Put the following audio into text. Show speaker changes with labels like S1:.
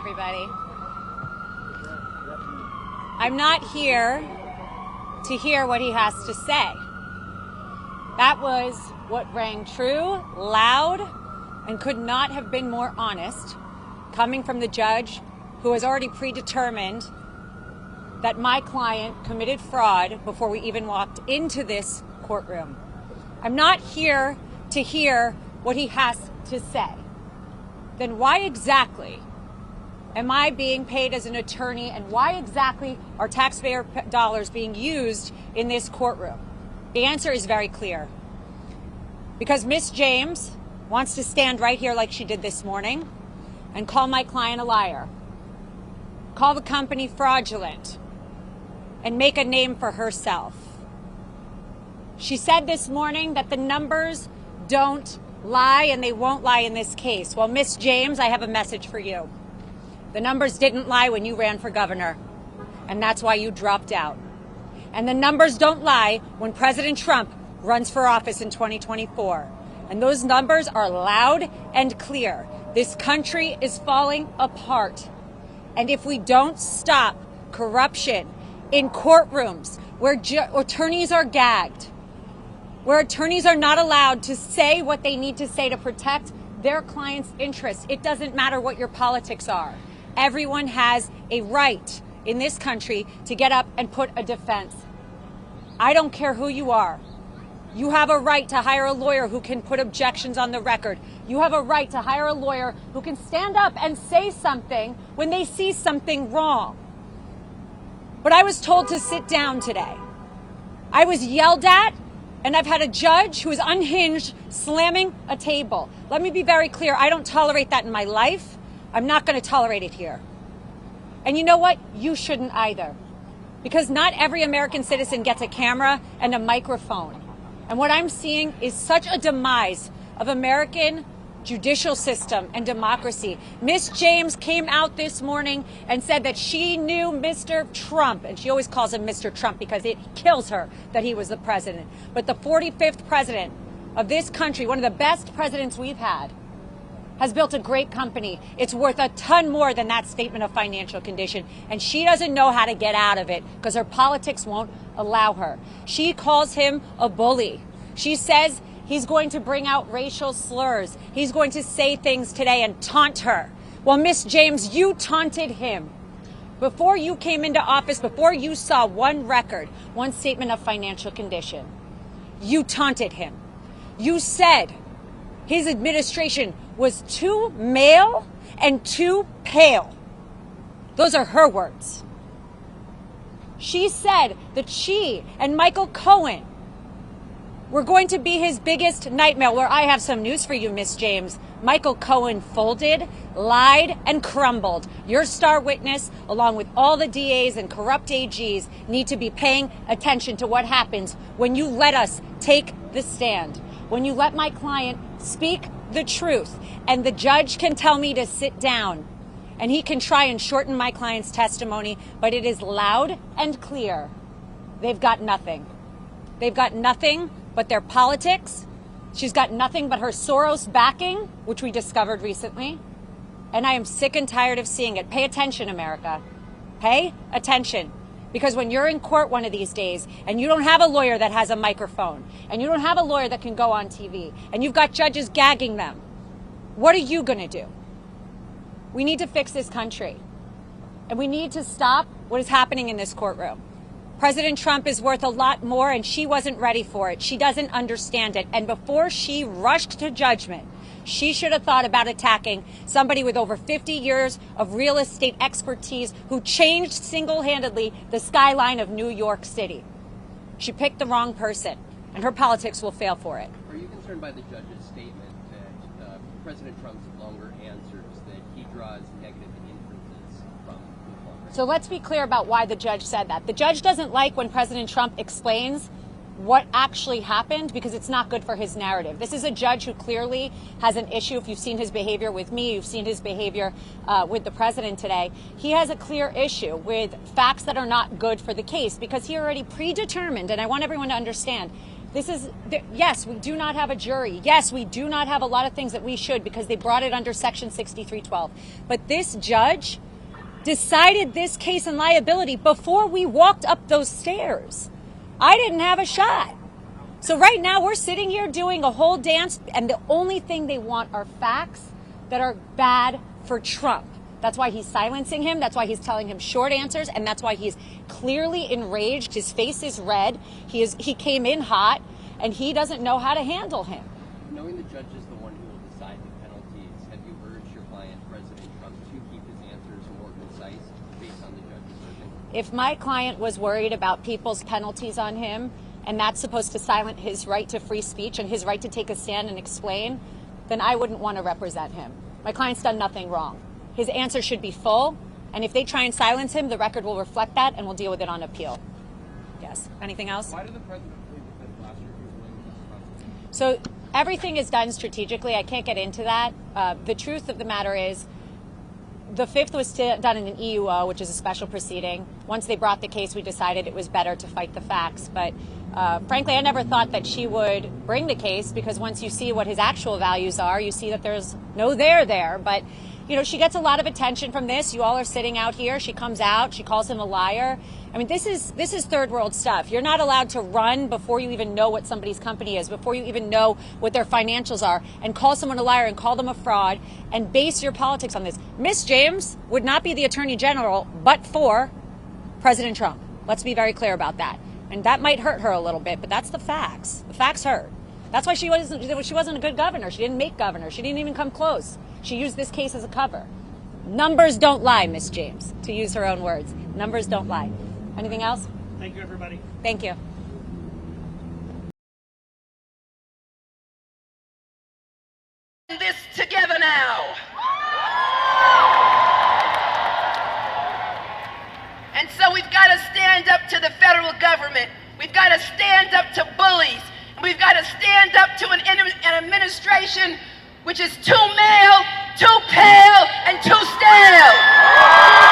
S1: everybody. I'm not here to hear what he has to say. That was what rang true, loud, and could not have been more honest, coming from the judge who has already predetermined that my client committed fraud before we even walked into this courtroom. I'm not here to hear what he has to say. Then why exactly am I being paid as an attorney, and why exactly are taxpayer dollars being used in this courtroom? The answer is very clear. Because Miss James wants to stand right here like she did this morning and call my client a liar, call the company fraudulent, and make a name for herself. She said this morning that the numbers don't lie and they won't lie in this case. Well, Miss James, I have a message for you. The numbers didn't lie when you ran for governor, and that's why you dropped out. And the numbers don't lie when President Trump runs for office in 2024. And those numbers are loud and clear. This country is falling apart. And if we don't stop corruption in courtrooms where attorneys are gagged, where attorneys are not allowed to say what they need to say to protect their clients' interests, it doesn't matter what your politics are. Everyone has a right in this country to get up and put a defense. I don't care who you are. You have a right to hire a lawyer who can put objections on the record. You have a right to hire a lawyer who can stand up and say something when they see something wrong. But I was told to sit down today. I was yelled at, and I've had a judge who is unhinged slamming a table. Let me be very clear. I don't tolerate that in my life. I'm not going to tolerate it here. And you know what? You shouldn't either. Because not every American citizen gets a camera and a microphone. And what I'm seeing is such a demise of American judicial system and democracy. Miss James came out this morning and said that she knew Mr. Trump, and she always calls him Mr. Trump because it kills her that he was the president. But the 45th president of this country, one of the best presidents we've had, has built a great company. It's worth a ton more than that statement of financial condition. And she doesn't know how to get out of it because her politics won't allow her. She calls him a bully. She says he's going to bring out racial slurs. He's going to say things today and taunt her. Well, Miss James, you taunted him. Before you came into office, before you saw one record, one statement of financial condition, you taunted him. You said his administration was too male and too pale. Those are her words. She said that she and Michael Cohen were going to be his biggest nightmare. Well, I have some news for you, Miss James. Michael Cohen folded, lied, and crumbled. Your star witness, along with all the DAs and corrupt AGs, need to be paying attention to what happens when you let us take the stand. When you let my client speak the truth, and the judge can tell me to sit down, and he can try and shorten my client's testimony, but it is loud and clear. They've got nothing. They've got nothing but their politics. She's got nothing but her Soros backing, which we discovered recently. And I am sick and tired of seeing it. Pay attention, America. Pay attention. Because when you're in court one of these days and you don't have a lawyer that has a microphone and you don't have a lawyer that can go on TV and you've got judges gagging them, what are you going to do? We need to fix this country. And we need to stop what is happening in this courtroom. President Trump is worth a lot more, and she wasn't ready for it. She doesn't understand it. And before she rushed to judgment, she should have thought about attacking somebody with over 50 years of real estate expertise who changed single-handedly the skyline of New York City. She picked the wrong person, and her politics will fail for it.
S2: Are you concerned by the judge's statement that President Trump's longer answers, that he draws negative inferences from the longer?
S1: So let's be clear about why the judge said that. The judge doesn't like when President Trump explains what actually happened because it's not good for his narrative. This is a judge who clearly has an issue. If you've seen his behavior with me, you've seen his behavior with the president today. He has a clear issue with facts that are not good for the case because he already predetermined, and I want everyone to understand, Yes, we do not have a jury. Yes, we do not have a lot of things that we should because they brought it under Section 6312. But this judge decided this case and liability before we walked up those stairs. I didn't have a shot. So right now we're sitting here doing a whole dance, and the only thing they want are facts that are bad for Trump. That's why he's silencing him. That's why he's telling him short answers. And that's why he's clearly enraged. His face is red. He came in hot, and he doesn't know how to handle him.
S2: Knowing the judge is the one who will decide the penalties, have you urged your client, President Trump, to keep his answers more concise based on the judge's version?
S1: If my client was worried about people's penalties on him, and that's supposed to silence his right to free speech and his right to take a stand and explain, then I wouldn't want to represent him. My client's done nothing wrong. His answer should be full, and if they try and silence him, the record will reflect that, and we'll deal with it on appeal. Yes. Anything else?
S3: Why did the president plead the fifth last year if he was willing to testify?
S1: So everything is done strategically. I can't get into that. The truth of the matter is, the fifth was done in an EUO, which is a special proceeding. Once they brought the case, we decided it was better to fight the facts. But frankly, I never thought that she would bring the case, because once you see what his actual values are, you see that there's no there. But you know, she gets a lot of attention from this. You all are sitting out here. She comes out. She calls him a liar. I mean, this is third world stuff. You're not allowed to run before you even know what somebody's company is, before you even know what their financials are, and call someone a liar and call them a fraud and base your politics on this. Miss James would not be the Attorney General but for President Trump. Let's be very clear about that. And that might hurt her a little bit, but that's the facts. The facts hurt. That's why she wasn't a good governor. She didn't make governor. She didn't even come close. She used this case as a cover. Numbers don't lie, Miss James, to use her own words. Numbers don't lie. Anything else?
S3: Thank you, everybody.
S1: Thank you.
S4: This together now. And so we've got to stand up to the federal government. We've got to stand up to bullies. We've got to stand up to an administration which is too male, too pale, and too stale.